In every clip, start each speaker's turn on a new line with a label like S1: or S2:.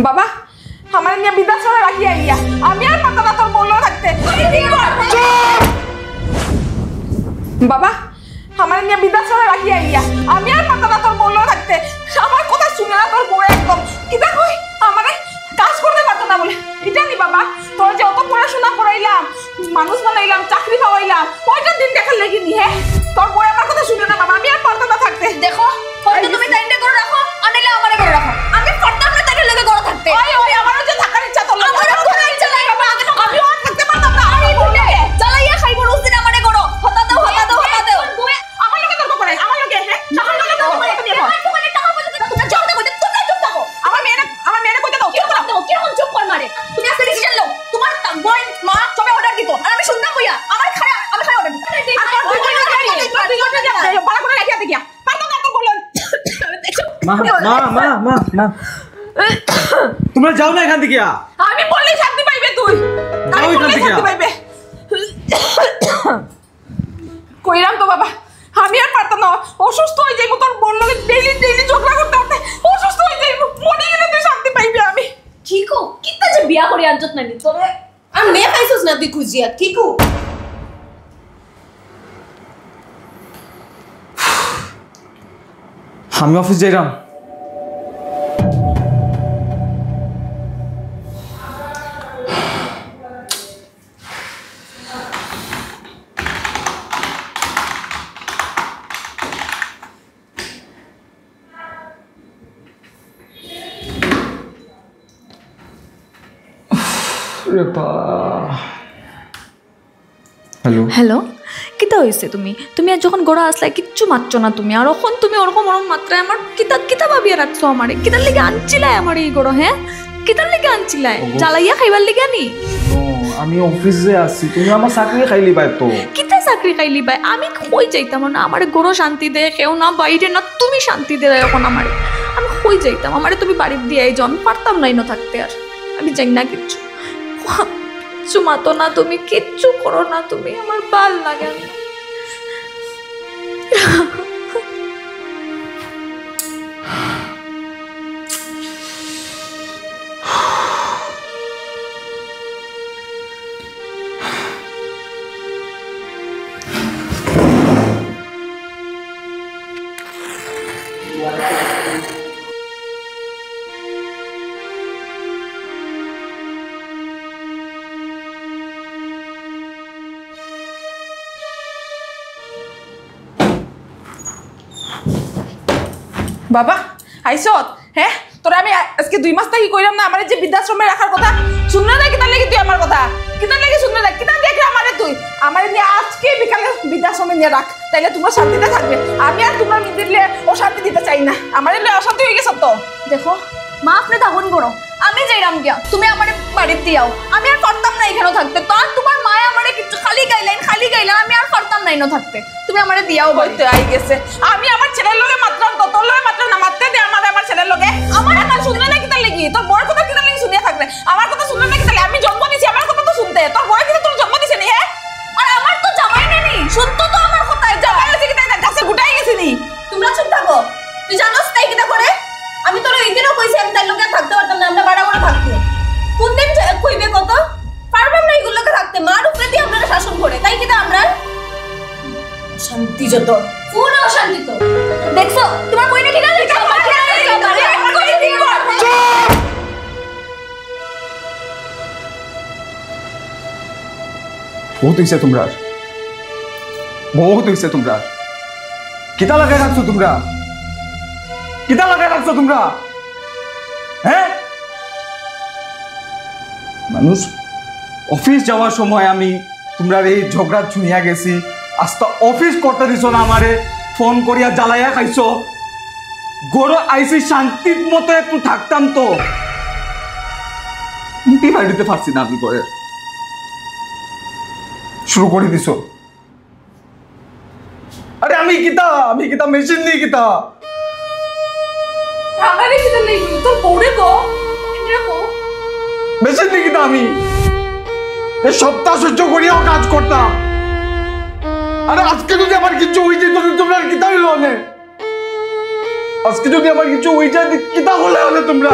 S1: বাবা আমার নিয়ে বৃদ্ধাশ্রমে রাখি আইয়া আমি আর পারতাম না তোর বললো থাকতে। বাবা আমার নিয়ে বৃদ্ধাশ্রমে রাখি আইয়া আমি আর পারতাম না তোর বললো থাকতে। আমার কথা শুনে না তোর বউ একদম কিতা কই আমারে কাজ করতে পারতো না বলে এটা নি বাবা তোর যে অত পড়াশোনা করাইলাম মানুষ বানাইলাম চাকরি পাওয়াইলাম ওইটা দিন দেখার লাগি নি। হ্যাঁ তোর বউ আমার কথা শুনে না বাবা আমি আর পারতাম না থাকতে।
S2: দেখো হয়তো তুমি টাইমটা করে রাখো আনাইলে আমারে করে রাখো আমি পারতাম না তাকে লগে করে থাকতে।
S1: ওই ওই আমারও যে থাকার ইচ্ছা তোর লাগে
S2: আমারও কোনো ইচ্ছা নাই বাবা
S1: আমিও আর থাকতে পারতাম না।
S2: আমি বলে জ্বালাইয়া খাইবো রোজ দিন আমারে করো হতা দাও আমার লগে তর্ক করে আমার লগে হ্যাঁ আমার লগে তর্ক করে তুমি তোমার টাকা পয়সা দিবা তুমি জব দাও তুমি চুপ থাকো আমার মেয়েরে কইতে দাও চুপ থাকো কিরকম চুপ কর মারে তুমি আজকে ডিসিশন লও তোমার বোন মা সবে অর্ডার দিত আর আমি শুনতাম কইয়া আমার খায়া আমি খায়া অর্ডার দিত
S1: বড় করে রাখিয়া দেখিয়া পারতো না তো বলুন
S3: মা মা মা মা মা তোমরা যাও না এখান থেকে।
S1: আমি বললেই শান্তি পাইবে তুই আমি বললেই শান্তি পাইবে। কইরাম তো বাবা আমি আর পারতাম না অসুস্থ হয়ে যাইব তোর বললো ডেইলি ডেইলি ঝগড়া করতে করতে অসুস্থ হয়ে যাইব মনে গেলে তুই শান্তি পাইবে। আমি
S2: ঠিক কিতা যে বিয়া করে আনজত নাই তোরে আর মেয়ে পাইছস না তুই খুঁজিয়া ঠিক
S3: আমি অফিস যাইরাম। হ্যালো
S4: হ্যালো কিতা হয়েছে তুমি তুমি আর যখন গোড়া আসলাই কিচ্ছু মারছো না তুমি আর এখন তুমি ওরকম মাত্রায় আমার কিতা ভাবিয়া রাখছো আমারে কিতার লেগে আনছিলাই আমার এই গোড়ো হ্যাঁ কিতার লেগে আনছিলাই জ্বালাইয়া খাইবার লেগে আনি
S3: আমি অফিসে আছি তুমি আমার চাকরি খাইলি পাই তো
S4: কিতা চাকরি খাইলি পাই আমি কই যাইতাম না আমারে গোড়ো শান্তি দে কেউ না বাইরে না তুমি শান্তি দে এখন আমারে আমি কই যাইতাম আমারে তুমি বাড়ির দিয়ে যাও আমি পারতাম না ইনো থাকতে আর আমি যাই না কিচ্ছু কিচ্ছু মাতো না তুমি কিচ্ছু করো না তুমি আমার ভাল লাগে না।
S1: বাবা আইসত হ্যাঁ তোরা আমি আজকে 2 মাস থাকি কইরাম না আমারে যে বৃদ্ধাশ্রমে রাখার কথা শুননা না কিতা লাগি তুই আমার কথা কিতা লাগি শুননা না কিতা দেখরে আমারে তুই আমারে নিয়ে আজকে বিকালে বৃদ্ধাশ্রমে নিয়ে রাখ তাইলে তোমরা শান্তিতে থাকবে। আমি আর তোমরা মিদিলে অশান্তি দিতে চাই না আমারে নিয়ে অশান্তি হয়ে গেছ তো।
S2: দেখো মা আপনি তখন করো আমি যাইরাম গিয়া তুমি আমারে বাড়িতে দিয়াও আমি আর পারতাম না এখানে থাকতে তো আর তোমার মায়ে আমারে কিছু খালি গাইলেন আমি আর পারতাম না এনো থাকতে তুমি আমারে দিয়াও
S1: হইতে আই গেছে আমি আমার ছেলের লগে মাত্র তোর লগে মাত্র না মারতে দে আমার ছেলের লগে আমার এখন শুনলে না কিতা লাগি তোর বড় কথা কিতা লাগি শুনিয়া থাকবে আমার কথা শুনলে না কিতা লাগি আমি জন্ম দিছি আমার কথা তো শুনতে তোর বড় কিন্তু তোর জন্ম দিছে নি হ্যাঁ
S2: আর আমার তো জামাই নেনি শুনতো তো আমার কথা
S1: জামাই আছে কিতা গাছে গুটাই গেছি নি
S2: তোমরা চুপ থাকো তুই জানোস তাই কিটা করে আমি তোর এইদিনও কইছি আমি তার লগে থাকতে পারতাম না আমরা বাড়া করে থাকতো কোন দিন কইবে কত পারবাম না এগুলোকে থাকতে মার উপরে দিয়ে আপনারা শাসন করে তাই কিটা আমরা শান্তি যত পুরো অশান্তি তো দেখছো তোমার বইনে ঠিক আছে
S3: বহুত হইছে তোমরা বহুত হইছে তোমরা কিতা লাগাই রাখছো তোমরা কিতা লাগাই রাখছো তোমরা হ্যাঁ মানুষ অফিস যাওয়ার সময় আমি তোমরা এই ঝগড়া শুনিয়া গেছি আস্তা অফিস করতে দিছ না আমারে ফোন করিয়া জ্বালাইয়া খাইছো গড় আইসি শান্তির মতো একটু থাকতাম তো মুটি বাড়িতে পারছি না আমি করে শুরু করে দিছ। আরে আমি কিতা মেশিন নিয়ে কিতা
S1: আমারে কিতা লাগি তোর বউরে গো
S3: মেশিন নিয়ে কিতা আমি এই সপ্তাহ সহ্য করিয়াও কাজ করতাম আরে আজকে যদি আমার কিছু হয়ে যেত তোমরা কিতা হইলো না আজকে যদি আমার কিছু হয়ে যায় কিতা হলে তোমরা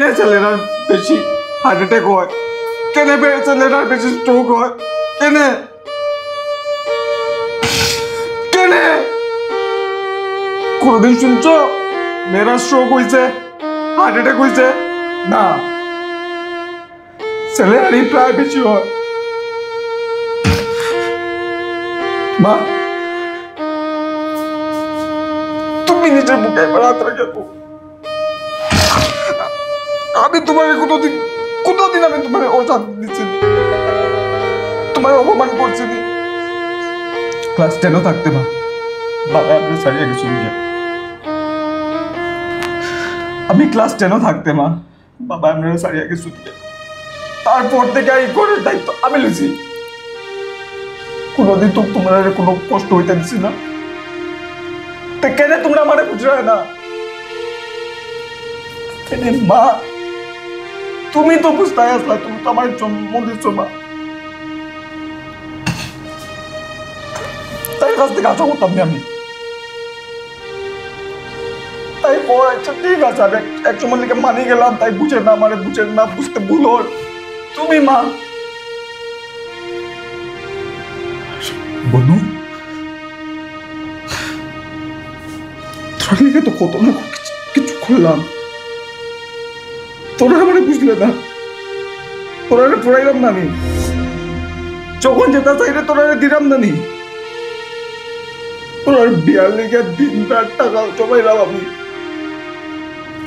S3: কেনে ছেলেরার বেশি হার্ট অ্যাটাক হয়, কেনে ছেলেরার বেশি স্ট্রোক হয়, কেনে কেনে কোনদিন শুনছো মেয়েরা স্ট্রোক হয়েছে, হার্ট অ্যাটাক হয়েছে? না, ছেলেরারই প্রায় বেশি হয়। মা, তুমি নিজের বুকে একবার হাত রেখে দেখো। আমি তোমার কোনোদিন আমি তোমার অশান্তি দিচ্ছি, তোমার অপমান করছি। ক্লাস 10 থাকতে মা বাবা আপনি ছাড়িয়ে গেছিল। আমি ক্লাস 10 থাকতে মা বাবা আপনারা ছাড়িয়ে গেছিল। তারপর থেকে এই ঘরের দায়িত্ব আমি লইছি। কোনোদিন তো তোমরা কোনো কষ্ট হইতে দিছি না, কেন তোমরা আমার বুঝায় না? মা তুমি তো বুঝতে আসলা, তুমি তো আমার জন্ম দিচ্ছ মা, তাই কাছ থেকে আশা করতাম না আমি। তাই আচ্ছা ঠিক আছে, আমি এক সময় লিখে মানি গেলাম, তাই বুঝে না আমার, বুঝে না, বুঝতে ভুল হল। তুমি মা বনু তোর লিখে তো কত না কিছু করলাম, তোরা আমার বুঝলে না, তোরা পড়াইলাম না, আমি যখন যেটা চাইলে তোরা দিলাম না, তোরা বিয়ার লিখে দিন রাত টাকা জমাইলাম আমি,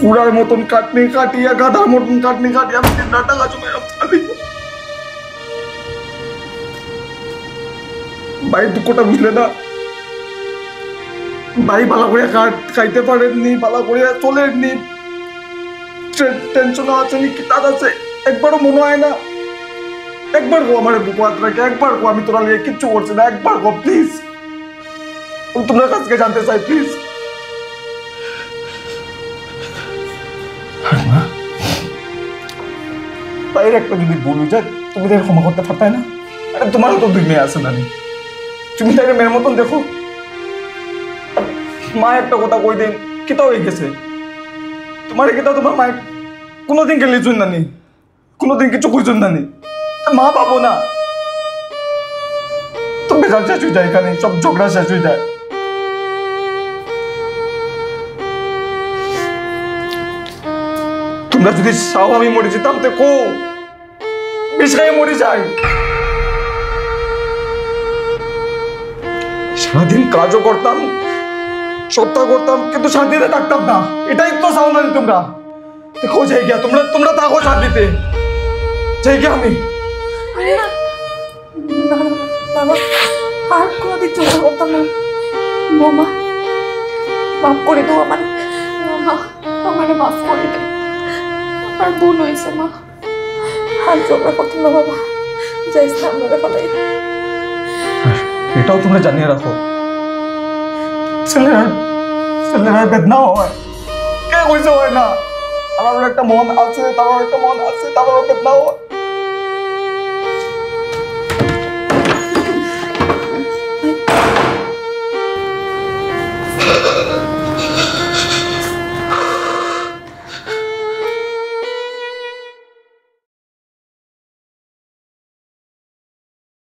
S3: কুড়ার মতন কাটনি কাটিয়া, গাধার মতন কাটনি কাটিয়া আমি দিন রাত টাকা জমাইলাম। ভাই দুঃখটা বুঝলে না, ভাই ভালো করে খাইতে পারেননি, ভালো করে চলেননি, টেনশন আছে নি কি তার আছে, একবারও মনে হয় না। একবার গো আমার বুক হাত রাখে, একবার গো আমি তোরা লিয়ে কিচ্ছু করছি না, একবার গো প্লিজ, তোমরা কাছকে জানতে চাই প্লিজ। ভাইয়ের একটা যদি বলু যায় তুমি তাই ক্ষমা করতে পারতে না? আরে তোমারও তো 2 মেয়ে আছে না, তুমি তাই মেয়ের মতন দেখো। মা একটা কথা কই দেন কিতা হয়ে গেছে তোমার, কিতা তোমার মায়ের কোনোদিন গেলি জুন নানি, কোনোদিন কিছু কইজন নানি, মা পাবো না তো বেজাল শেষ হয়ে যায়, এখানে সব ঝগড়া শেষ হয়ে যায়। তোমরা যদি চাও আমি মরে যেতাম তো কো বিষ খাইয়ে মরে যাই। সারাদিন কাজও করতাম, সত্তা করতাম, কিন্তু শান্তিতে থাকতাম না। এটাই তো চাও না তোমরা। দেখো যাই গিয়া তোমরা থাকো শান্তিতে, যাই গিয়া আমি।
S1: বাবা আর কোনোদিন চোখে করতাম না। বৌমা মাফ করে দেবো আমার, আমারে মাফ করে দে, আমার ভুল হয়েছে মা, আর ঝগড়া করতাম না বাবা, যাইস না আপনারা ফেলাই।
S3: এটাও তোমরা জানিয়ে রাখো, ছেলেরা বেদনা হয়, কে কইছে হয় না? আমার একটা মন আছে, তারও একটা মন আছে, তারও বেদনা হয়।